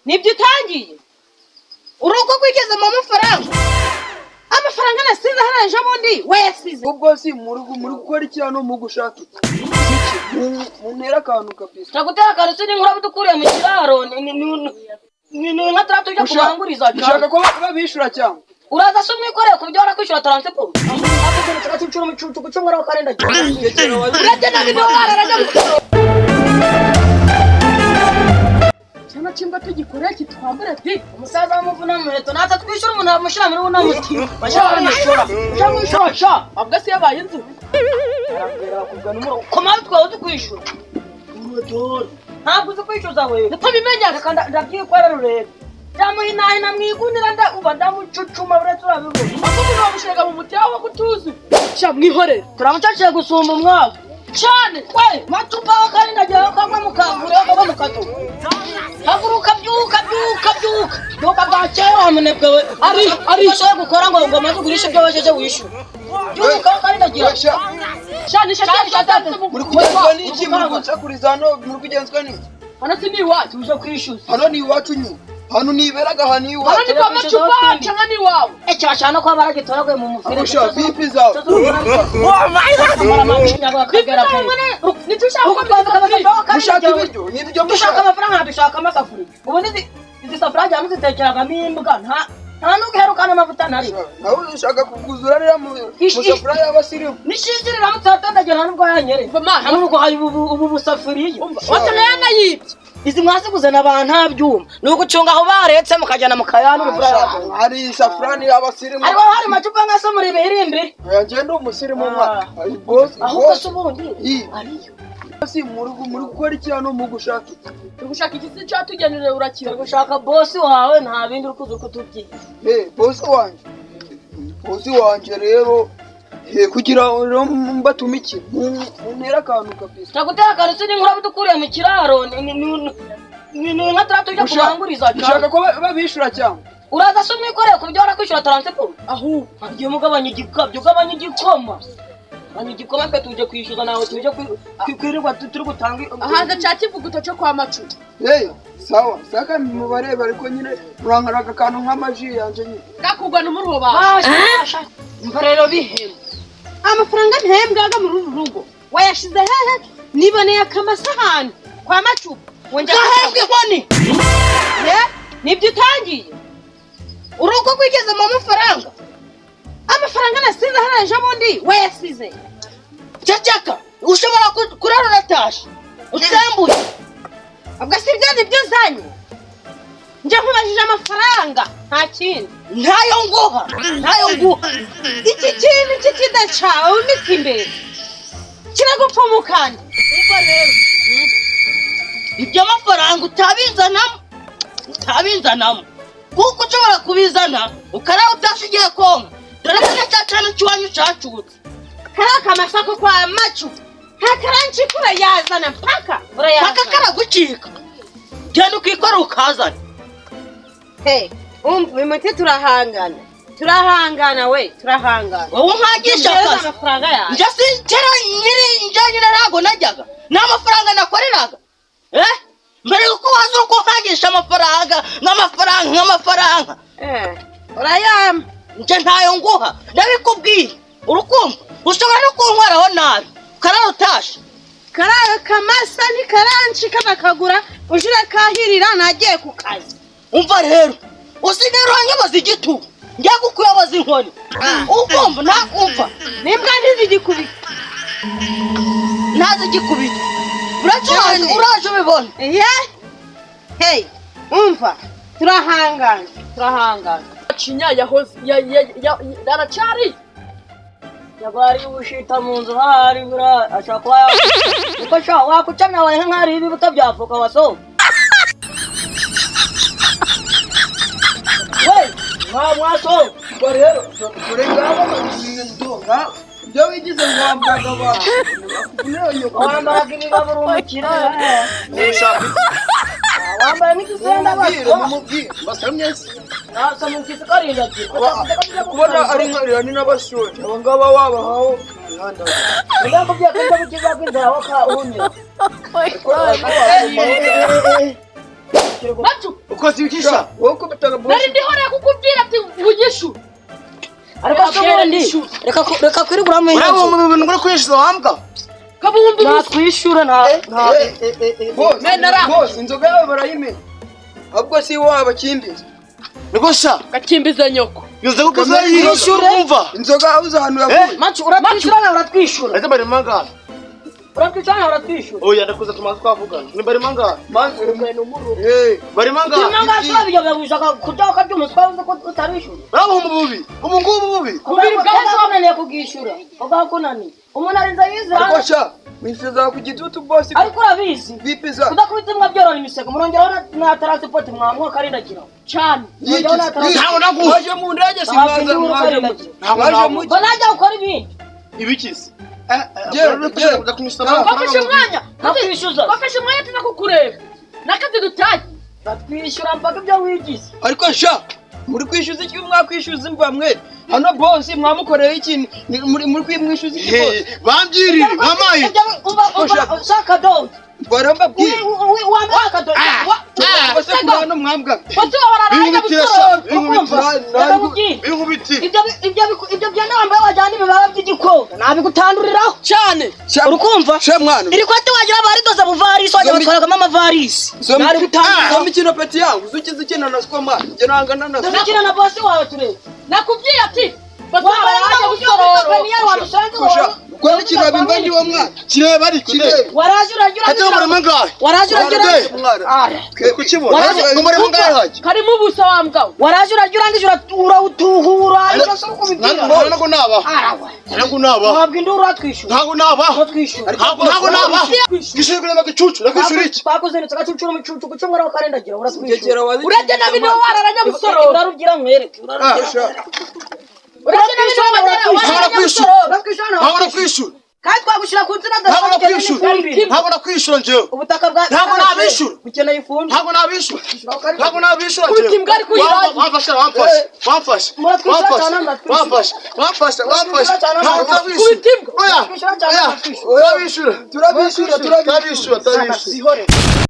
nibyo utangiye urugo kwigeze mu amafaranga nasize haraje abundi wayasize ubwo si muri gukora iki hano mu gushaka iki muntera akantu kabisa tagutera akantu sini nkura budukuriye mu kiraro ni nka tatu yo kubanguriza ushaka ko babishura cyane uraza se umwikoreye ku byo warakwishyura transport avuze ngo cyacura mu cucu gucungura wa karenda urajya nabyo wararaga cyana kimba tugikoreye kitwambara ati umusaza w'umuvuna muheto natwe twishyura umuntu amushira muri una muti bashaka n'ishora cyangwa ishosha abwa se yabaye inzu arabwira kugana umuro koma twawe dukwishyura umutora ntabwo uzi kwishyuza wewe utabimenya kandi ndabyikora rurebe Jamuhinahi na mwigunira nda uba ndamucucuma buretse urabibona akumuntu wamushega mu muti yawe kutuzi sha mwihorere turamucaciye gusumba umwaka cyane we matupa kandi ndagiye kwamwe mukavure ko mukato haguruka byuka bwacyeho munebwe we ari cyo gukora ngo maze ugurishe byo wajeje wishyura byuka kandi ndagiye cyane muri kugenzwa n'iki muri gucakuriza hano muri kugenzwa n'iki hano si ni iwacu uje kwishyuza hano ni iwacu nyine hano niberaga hano iwacu hano ni kwa macupa cyangwa ni wawe cyashana ko baragitoragwe mu mufire usha vipi zawe ushaka ibiryo nibyo dushaka amafaranga dushaka amasafuri ubu izi safuri ajya muzitekeraga imbwa nta nuguherukana amavuta nari nawe ushaka kuguzura rero mu safuri y'abasirimu nishingirira mutatandagira nubwo yanyere hano nuko hari ubu busafuriye watana yibye izi mwasiguze n'abantu ntabyuma nuko ucunga aho baretse mukajyana mu kayana uruvura hari safrani y'abasirimu ariko hari macupa ngase muri imbere yagenda umusirimu mwa ari boss ahubwo se ubundi ariyo si muri gukora iki hano mu gushaka gushaka iki se cyatugenere urakira gushaka boss wawe nta bindi urukuzo kutubyiye boss wanje rero kugira ngo mbatume iki muntera akantu kabisa tagutera akantu sini nkura budukuriye mu kiraro ni nka tatu yo kubanguriza ushaka ko babishura cyane uraza se umwikoreye ku byo warakwishyura transport aho agiye mugabanya igikabyo ugabanya igikoma igikoma twe tuje kwishyuza nawe tuje kwirirwa turi gutanga ahanze cyakivuguto cyo kwa macupa sawa saka mubareba ariko nyine murankaraga akantu nk'amaji yanje nyine gakugwa n'umuruho basha mvarero bihema amafaranga ntembwaga mu rugo wayashize hehe niboneye akamasahani kwa macupa wonje kahembwe nkoni nibyo utangiye urugo kwigeze mu amafaranga nasize haraje abundi wayasize cyacaka ushobora kurara natasha utsembuye abwa sibyo nibyo zanye nje nkubajije amafaranga nta kindi ntayo nguha iki kintu kikidacawe umiti imbere kiragupfumukana ubwo rero ibyo amafaranga utabizanamo kuko ushobora kubizana ukaraho utashigiye konka dore ko cyacana cywanyu cyacutse karaka amasako kwa macu hakaranci kura yazana paka karagucika genda ukikora ukazana imiti turahangana we turahangana wowe nkagisha akazi amafaranga yawe njye sinkera njye narago najyaga n'amafaranga nakoreraga mbere yuko waza uko nkagisha amafaranga nk'amafaranga urayama nje ntayo nguha ndabikubwiye urukumva ushobora no kunkwaraho nabi karara utashe karayo kamasa ni karanci kanakagura ujire kahirira nagiye ku kazi umva rero usigara uranyoboza igitugu njya kukuyoboza inkoni ukumva nakumva nimbwa ntazigikubita uraje ubibona umva turahangana cinya yahoze yaracari yabari ushita mu nzu hari bura ashaka uko sha wakucamya wahe nkari ibibuta byafuka waso mwaso rero kure ngabo ndonga byo wigize ngwambaga abantu wambaraga ibibabura umukira wambaye n'ikisenda basamyese samukisi karinda kubona ari nkarira ni n'abashoje abo ngaba wabahaho ndambo byakunda kukiza kwinzira waka uhumira macu ukoze ibikisha wowe ko bitaga boss nari ndihoreye kukubwira ati unyishyura ariko shere ndi reka kwirigura mu wewe mu bintu ngura kwishyuza wambwa kabumbi natwishyura na boss inzoga yawe barayimena ahubwo si wowe abakimbiza niko sha gakimbiza nyoko yuze kukoza yishyura umva inzoga uza ahantu yavuye macu uratwishyura na uratwishyura ese bari mangana uratwishyura na uratwishyura oya ndakuza tumaze twavugana ni bari mangana manzi bari mangana nanga ashobora bishaka kujya kabyumuswa uzi ko utarishyura bravo mu bubi umungubu bubi kubiri bwananiye kugishyura ugakunani umuntu arinza yizira ariko sha mwishyuza ku gitutu boss ariko urabizi bipiza kudakubita imwa byorora imisego murongeraho na transport mwamwe karindagira cyane ntago naguha waje mu ndege simwaza mwaje mu banajya gukora ibindi ibikisi bafashe umwanya nakwishyuza bafashe umwanya tuna kukureba nakazi dutaye batwishyura mpaka ibyo wigize ariko sha muri kwishyuza iki mwakwishyuza imva mwe hano boss mwamukoreye ikintu muri kwimwishyuza iki boss bambyirire nkamaye shaka do baramba bwi wambara akadodo bose kurana mwambwa bose bararanya inkubiti ibyo byana wambaye wajyana ibibaba by'igikobwa nabigutanduriraho cyane urukumva sha mwana iri kwate wagira abaridoza buvarisi wajya batwaragamo amavarisi nari gutanga imikino peti yangu uzukize ikina na skoma nje nangana na nakina na boss wawe turebe nakubwiye ati bose bararanya gusorora kwa ikina bimba ndi wa mwana kireba ari kireba waraje uragira ate muri mangahe waraje uragira mwana kukibona muri mangahe haje karimo ubusa wambwa waraje uragira urangije urautuhura ibyo so kubibwira ntago naba ntago naba wabwa induru atwishyura ntago naba twishyura ntago naba gishobora bagicucu nakwishyura iki bakuzenetse gacucura mu cucu gucumura bakarendagira uratwishyura urajye nabi niwe wararanya gusorora urarugira mwereke urajye nabi niwe wararanya gusorora ntago nakwishyura kandi twagushyira ku nzina ntago nakwishyura njyewe ubutaka bwa ntago nabishyura bukeneye ifumbire ntago nabishyura ntago nabishyura Kubita imbwa ari kuyiranya. wamfasha ntago nabishyura kubita imbwa oya turabishyura turabishyura turabishyura